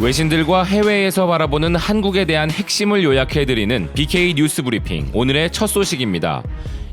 외신들과 해외에서 바라보는 한국에 대한 핵심을 요약해드리는 BK 뉴스 브리핑, 오늘의 첫 소식입니다.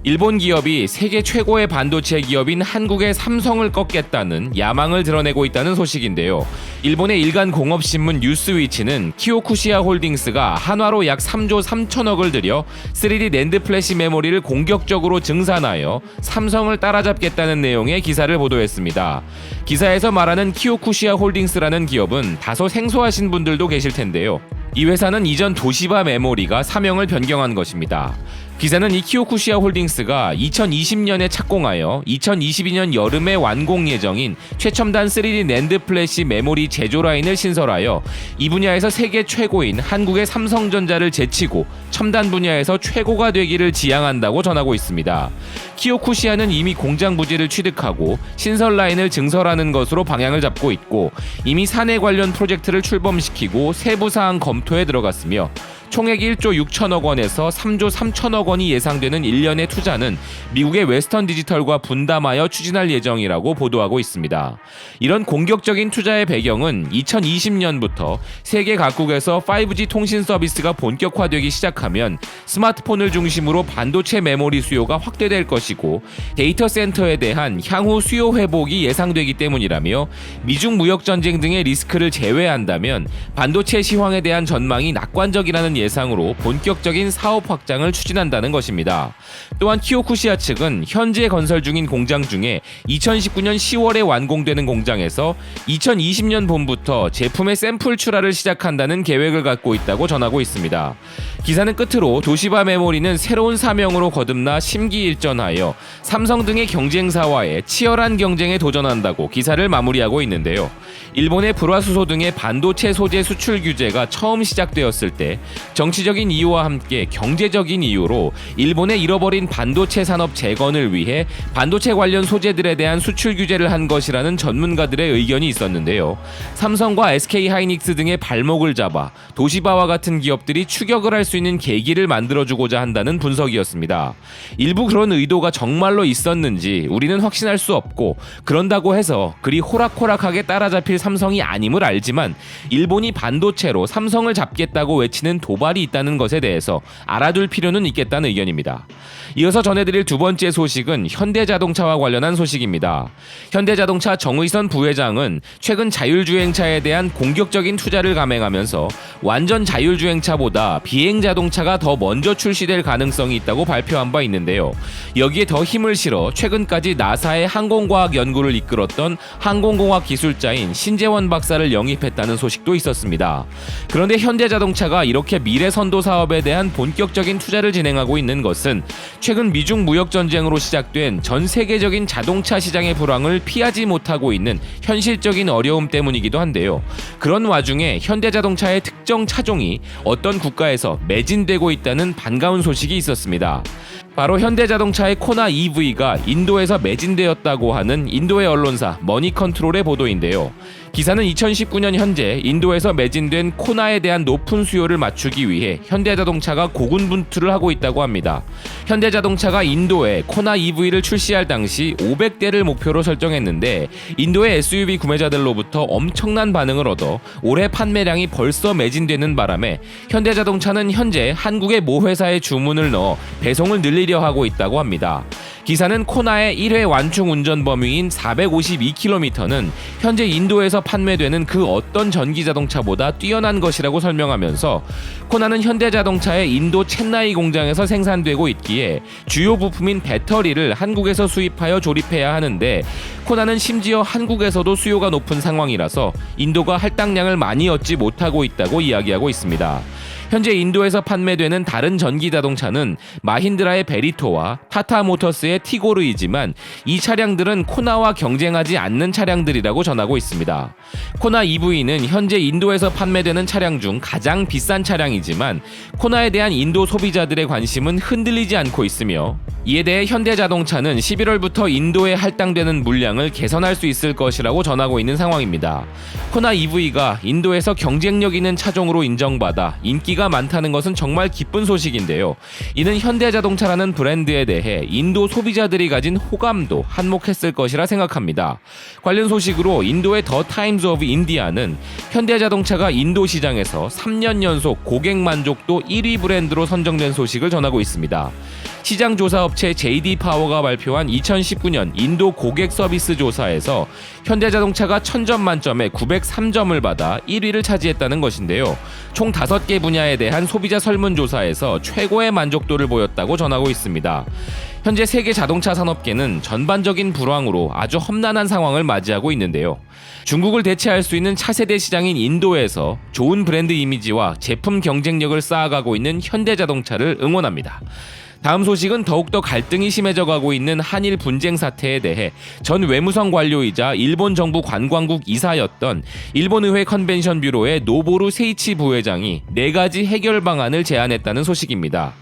일본 기업이 세계 최고의 반도체 기업인 한국의 삼성을 꺾겠다는 야망을 드러내고 있다는 소식인데요. 일본의 일간 공업신문 뉴스위치는 키오쿠시아 홀딩스가 한화로 약 3조 3천억을 들여 3D 낸드 플래시 메모리를 공격적으로 증산하여 삼성을 따라잡겠다는 내용의 기사를 보도했습니다. 기사에서 말하는 키오쿠시아 홀딩스라는 기업은 다소 생소하신 분들도 계실 텐데요. 이 회사는 이전 도시바 메모리가 사명을 변경한 것입니다. 기사는 이 키오쿠시아 홀딩스가 2020년에 착공하여 2022년 여름에 완공 예정인 최첨단 3D 낸드 플래시 메모리 제조 라인을 신설하여 이 분야에서 세계 최고인 한국의 삼성전자를 제치고 첨단 분야에서 최고가 되기를 지향한다고 전하고 있습니다. 키오쿠시아는 이미 공장 부지를 취득하고 신설 라인을 증설하는 것으로 방향을 잡고 있고 이미 사내 관련 프로젝트를 출범시키고 세부 사항 검토에 들어갔으며 총액 1조 6천억 원에서 3조 3천억 원이 예상되는 1년의 투자는 미국의 웨스턴 디지털과 분담하여 추진할 예정이라고 보도하고 있습니다. 이런 공격적인 투자의 배경은 2020년부터 세계 각국에서 5G 통신 서비스가 본격화되기 시작하면 스마트폰을 중심으로 반도체 메모리 수요가 확대될 것이고 데이터 센터에 대한 향후 수요 회복이 예상되기 때문이라며 미중 무역 전쟁 등의 리스크를 제외한다면 반도체 시황에 대한 전망이 낙관적이라는 예상으로 본격적인 사업 확장을 추진한다는 것입니다. 또한 키오쿠시아 측은 현재 건설 중인 공장 중에 2019년 10월에 완공되는 공장에서 2020년 봄부터 제품의 샘플 출하를 시작한다는 계획을 갖고 있다고 전하고 있습니다. 기사는 끝으로 도시바 메모리는 새로운 사명으로 거듭나 심기일전하여 삼성 등의 경쟁사와의 치열한 경쟁에 도전한다고 기사를 마무리하고 있는데요. 일본의 불화수소 등의 반도체 소재 수출 규제가 처음 시작되었을 때 정치적인 이유와 함께 경제적인 이유로 일본의 잃어버린 반도체 산업 재건을 위해 반도체 관련 소재들에 대한 수출 규제를 한 것이라는 전문가들의 의견이 있었는데요. 삼성과 SK하이닉스 등의 발목을 잡아 도시바와 같은 기업들이 추격을 할 수 있는 계기를 만들어주고자 한다는 분석이었습니다. 일부 그런 의도가 정말로 있었는지 우리는 확신할 수 없고 그런다고 해서 그리 호락호락하게 따라잡힐 삼성이 아님을 알지만 일본이 반도체로 삼성을 잡겠다고 외치는 도발이 있다는 것에 대해서 알아둘 필요는 있겠다는 의견입니다. 이어서 전해드릴 두 번째 소식은 현대자동차와 관련한 소식입니다. 현대자동차 정의선 부회장은 최근 자율주행차에 대한 공격적인 투자를 감행하면서 완전 자율주행차보다 비행자동차가 더 먼저 출시될 가능성이 있다고 발표한 바 있는데요. 여기에 더 힘을 실어 최근까지 나사의 항공과학 연구를 이끌었던 항공공학 기술자인 신재원 박사를 영입했다는 소식도 있었습니다. 그런데 현대자동차가 이렇게 미래선도 사업에 대한 본격적인 투자를 진행하고 있는 것은 최근 미중 무역 전쟁으로 시작된 전 세계적인 자동차 시장의 불황을 피하지 못하고 있는 현실적인 어려움 때문이기도 한데요. 그런 와중에 현대자동차의 특정 차종이 어떤 국가에서 매진되고 있다는 반가운 소식이 있었습니다. 바로 현대자동차의 코나 EV가 인도에서 매진되었다고 하는 인도의 언론사 머니컨트롤의 보도인데요. 기사는 2019년 현재 인도에서 매진된 코나에 대한 높은 수요를 맞추기 위해 현대자동차가 고군분투를 하고 있다고 합니다. 현대자동차가 인도에 코나 EV를 출시할 당시 500대를 목표로 설정했는데 인도의 SUV 구매자들로부터 엄청난 반응을 얻어 올해 판매량이 벌써 매진되는 바람에 현대자동차는 현재 한국의 모 회사에 주문을 넣어 배송을 늘리려 하고 있다고 합니다. 기사는 코나의 1회 완충 운전 범위인 452km는 현재 인도에서 판매되는 그 어떤 전기자동차보다 뛰어난 것이라고 설명하면서 코나는 현대자동차의 인도 첸나이 공장에서 생산되고 있기에 주요 부품인 배터리를 한국에서 수입하여 조립해야 하는데 코나는 심지어 한국에서도 수요가 높은 상황이라서 인도가 할당량을 많이 얻지 못하고 있다고 이야기하고 있습니다. 현재 인도에서 판매되는 다른 전기자동차는 마힌드라의 베리토와 타타모터스의 티고르이지만 이 차량들은 코나와 경쟁하지 않는 차량들이라고 전하고 있습니다. 코나 EV는 현재 인도에서 판매되는 차량 중 가장 비싼 차량이지만 코나에 대한 인도 소비자들의 관심은 흔들리지 않고 있으며 이에 대해 현대자동차는 11월부터 인도에 할당되는 물량을 개선할 수 있을 것이라고 전하고 있는 상황입니다. 코나 EV가 인도에서 경쟁력 있는 차종으로 인정받아 인기가 인기가 많다는 것은 정말 기쁜 소식인데요. 이는 현대자동차라는 브랜드에 대해 인도 소비자들이 가진 호감도 한몫했을 것이라 생각합니다. 관련 소식으로 인도의 더 타임즈 오브 인디아는 현대자동차가 인도 시장에서 3년 연속 고객 만족도 1위 브랜드로 선정된 소식을 전하고 있습니다. 시장 조사 업체 JD 파워가 발표한 2019년 인도 고객 서비스 조사에서 현대자동차가 1000점 만점에 903점을 받아 1위를 차지했다는 것인데요. 총 5개 분야에 대한 소비자 설문조사에서 최고의 만족도를 보였다고 전하고 있습니다. 현재 세계 자동차 산업계는 전반적인 불황으로 아주 험난한 상황을 맞이하고 있는데요. 중국을 대체할 수 있는 차세대 시장인 인도에서 좋은 브랜드 이미지와 제품 경쟁력을 쌓아가고 있는 현대자동차를 응원합니다. 다음 소식은 더욱더 갈등이 심해져 가고 있는 한일 분쟁 사태에 대해 전 외무성 관료이자 일본 정부 관광국 이사였던 일본의회 컨벤션 뷰로의 노보루 세이치 부회장이 4가지 해결 방안을 제안했다는 소식입니다.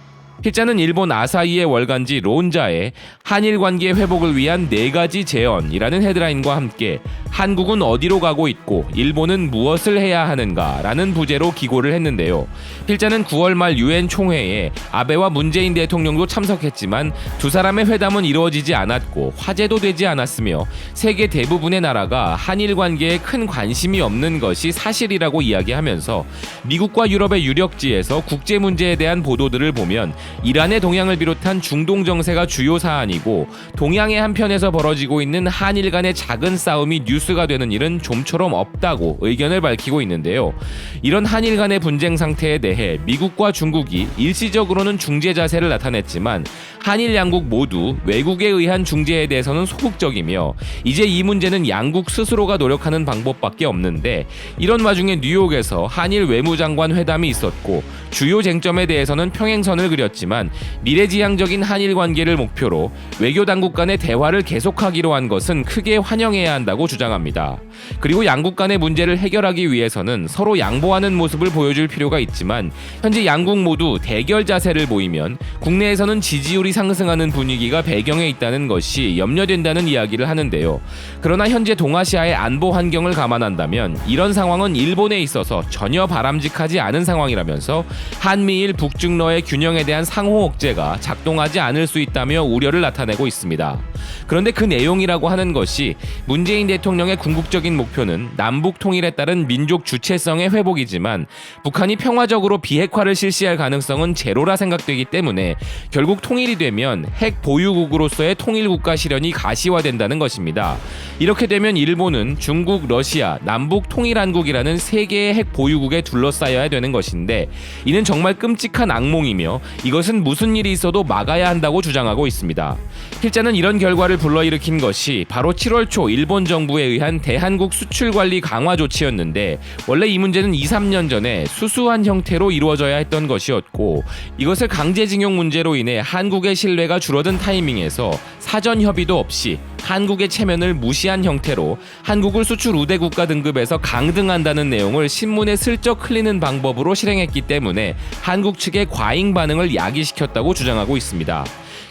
필자는 일본 아사히의 월간지 론자에 한일 관계 회복을 위한 4가지 제언이라는 헤드라인과 함께 한국은 어디로 가고 있고 일본은 무엇을 해야 하는가 라는 부제로 기고를 했는데요. 필자는 9월 말 유엔 총회에 아베와 문재인 대통령도 참석했지만 두 사람의 회담은 이루어지지 않았고 화제도 되지 않았으며 세계 대부분의 나라가 한일 관계에 큰 관심이 없는 것이 사실이라고 이야기하면서 미국과 유럽의 유력지에서 국제 문제에 대한 보도들을 보면 이란의 동향을 비롯한 중동 정세가 주요 사안이고 동양의 한편에서 벌어지고 있는 한일 간의 작은 싸움이 뉴스가 되는 일은 좀처럼 없다고 의견을 밝히고 있는데요. 이런 한일 간의 분쟁 상태에 대해 미국과 중국이 일시적으로는 중재 자세를 나타냈지만 한일 양국 모두 외국에 의한 중재에 대해서는 소극적이며 이제 이 문제는 양국 스스로가 노력하는 방법밖에 없는데 이런 와중에 뉴욕에서 한일 외무장관 회담이 있었고 주요 쟁점에 대해서는 평행선을 그렸지만 미래지향적인 한일 관계를 목표로 외교 당국 간의 대화를 계속하기로 한 것은 크게 환영해야 한다고 주장합니다. 그리고 양국 간의 문제를 해결하기 위해서는 서로 양보하는 모습을 보여줄 필요가 있지만 현재 양국 모두 대결 자세를 보이면 국내에서는 지지율이 상승하는 분위기가 배경에 있다는 것이 염려된다는 이야기를 하는데요. 그러나 현재 동아시아의 안보 환경을 감안한다면 이런 상황은 일본에 있어서 전혀 바람직하지 않은 상황이라면서 한미일 북중러의 균형에 대한 상호 억제가 작동하지 않을 수 있다며 우려를 나타내고 있습니다. 그런데 그 내용이라고 하는 것이 문재인 대통령의 궁극적인 목표는 남북 통일에 따른 민족 주체성의 회복이지만 북한이 평화적으로 비핵화를 실시할 가능성은 제로라 생각되기 때문에 결국 통일이 되면 핵 보유국으로서의 통일국가 실현이 가시화된다는 것입니다. 이렇게 되면 일본은 중국, 러시아, 남북 통일한국이라는 3개의 핵 보유국에 둘러싸여야 되는 것인데 이는 정말 끔찍한 악몽이며 이것은 무슨 일이 있어도 막아야 한다고 주장하고 있습니다. 필자는 이런 결과를 불러일으킨 것이 바로 7월 초 일본 정부에 의한 대한국 수출관리 강화 조치였는데 원래 이 문제는 2-3년 전에 수수한 형태로 이루어져야 했던 것이었고 이것을 강제징용 문제로 인해 한국의 신뢰가 줄어든 타이밍에서 사전 협의도 없이 한국의 체면을 무시한 형태로 한국을 수출 우대 국가 등급에서 강등한다는 내용을 신문에 슬쩍 흘리는 방법으로 실행했기 때문에 한국 측의 과잉 반응을 야기시켰다고 주장하고 있습니다.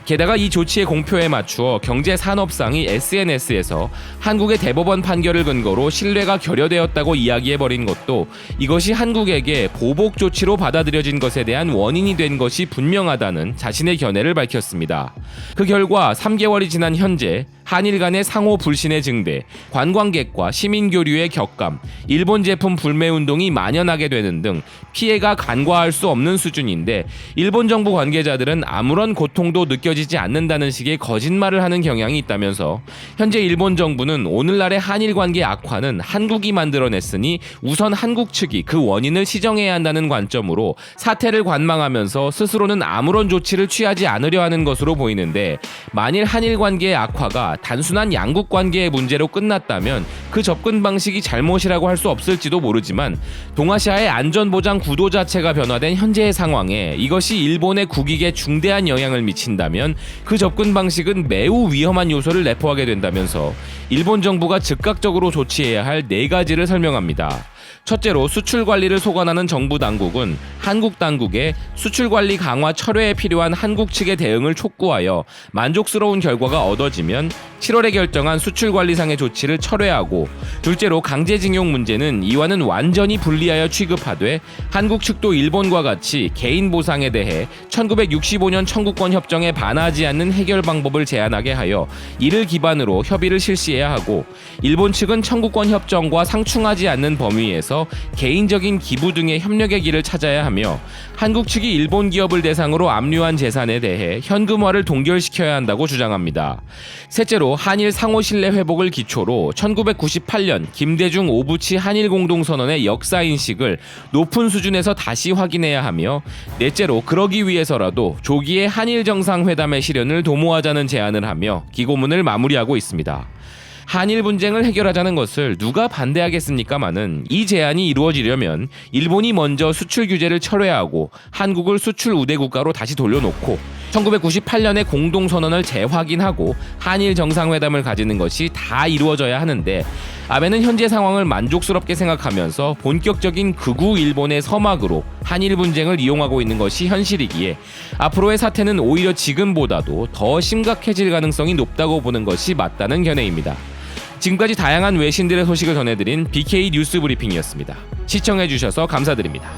게다가 이 조치의 공표에 맞추어 경제산업상이 SNS에서 한국의 대법원 판결을 근거로 신뢰가 결여되었다고 이야기해버린 것도 이것이 한국에게 보복 조치로 받아들여진 것에 대한 원인이 된 것이 분명하다는 자신의 견해를 밝혔습니다. 그 결과 3개월이 지난 현재 한일 간의 상호 불신의 증대, 관광객과 시민교류의 격감, 일본 제품 불매 운동이 만연하게 되는 등 피해가 간과할 수 없는 수준인데 일본 정부 관계자들은 아무런 고통도 느껴지지 않는다는 식의 거짓말을 하는 경향이 있다면서 현재 일본 정부는 오늘날의 한일 관계 악화는 한국이 만들어냈으니 우선 한국 측이 그 원인을 시정해야 한다는 관점으로 사태를 관망하면서 스스로는 아무런 조치를 취하지 않으려 하는 것으로 보이는데 만일 한일 관계의 악화가 단순한 양국 관계의 문제로 끝났다면 그 접근 방식이 잘못이라고 할 수 없을지도 모르지만 동아시아의 안전보장 구도 자체가 변화된 현재의 상황에 이것이 일본의 국익에 중대한 영향을 미친다면 그 접근 방식은 매우 위험한 요소를 내포하게 된다면서 일본 정부가 즉각적으로 조치해야 할 4가지를 설명합니다. 첫째로 수출 관리를 소관하는 정부 당국은 한국 당국에 수출 관리 강화 철회에 필요한 한국 측의 대응을 촉구하여 만족스러운 결과가 얻어지면 7월에 결정한 수출 관리상의 조치를 철회하고, 둘째로 강제징용 문제는 이와는 완전히 분리하여 취급하되 한국 측도 일본과 같이 개인 보상에 대해 1965년 청구권 협정에 반하지 않는 해결 방법을 제안하게 하여 이를 기반으로 협의를 실시해야 하고, 일본 측은 청구권 협정과 상충하지 않는 범위에서 개인적인 기부 등의 협력의 길을 찾아야 하며, 한국 측이 일본 기업을 대상으로 압류한 재산에 대해 현금화를 동결시켜야 한다고 주장합니다. 셋째로 한일 상호 신뢰 회복을 기초로 1998년 김대중 오부치 한일 공동선언의 역사 인식을 높은 수준에서 다시 확인해야 하며, 넷째로 그러기 위해서라도 조기에 한일 정상회담의 실현을 도모하자는 제안을 하며 기고문을 마무리하고 있습니다. 한일 분쟁을 해결하자는 것을 누가 반대하겠습니까마는, 이 제안이 이루어지려면 일본이 먼저 수출 규제를 철회하고 한국을 수출 우대 국가로 다시 돌려놓고 1998년의 공동선언을 재확인하고 한일 정상회담을 가지는 것이 다 이루어져야 하는데, 아베는 현재 상황을 만족스럽게 생각하면서 본격적인 극우 일본의 서막으로 한일 분쟁을 이용하고 있는 것이 현실이기에 앞으로의 사태는 오히려 지금보다도 더 심각해질 가능성이 높다고 보는 것이 맞다는 견해입니다. 지금까지 다양한 외신들의 소식을 전해드린 BK 뉴스 브리핑이었습니다. 시청해주셔서 감사드립니다.